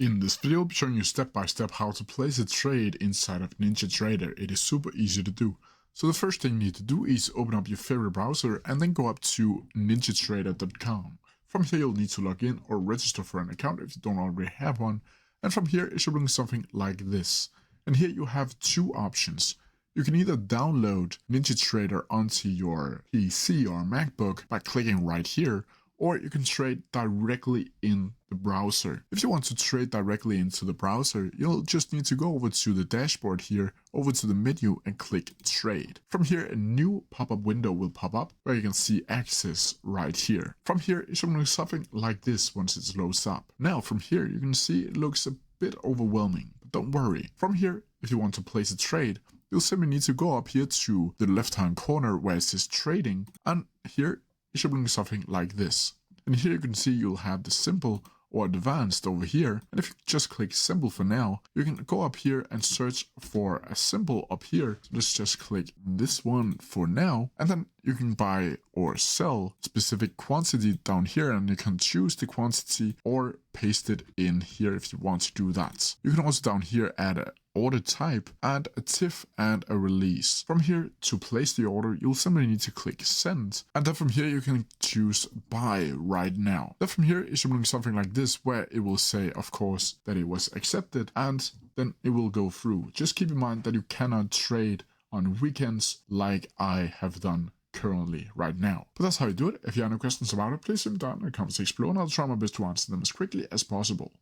In this video, I'll be showing you step by step how to place a trade inside of NinjaTrader. It is super easy to do. So the first thing you need to do is open up your favorite browser and then go up to ninjatrader.com. From here, you'll need to log in or register for an account if you don't already have one. And from here, it should bring something like this. And here you have two options. You can either download NinjaTrader onto your PC or MacBook by clicking right here, or you can trade directly in the browser. If you want to trade directly into the browser, you'll just need to go over to the dashboard here, over to the menu and click trade. From here, a new pop-up window will pop up where you can see access right here. From here, it should look something like this once it's loads up. Now from here, you can see it looks a bit overwhelming, but don't worry. From here, if you want to place a trade, you'll simply need to go up here to the left-hand corner where it says trading, and here it should bring something like this. And here you can see you'll have the simple or advanced over here. And if you just click simple for now, you can go up here and search for a simple up here. So let's just click this one for now. And then you can buy or sell specific quantity down here, and you can choose the quantity or paste it in here if you want to do that. You can also down here add a order type and a TIF and a release. From here, to place the order, you'll simply need to click send, and then from here you can choose buy right now. Then from here it should bring something like this where it will say, of course, that it was accepted, and then it will go through. Just keep in mind that you cannot trade on weekends like I have done currently right now. But that's how you do it. If you have any questions about it, please leave them down in the comments section below, and I'll try my best to answer them as quickly as possible.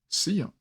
See ya!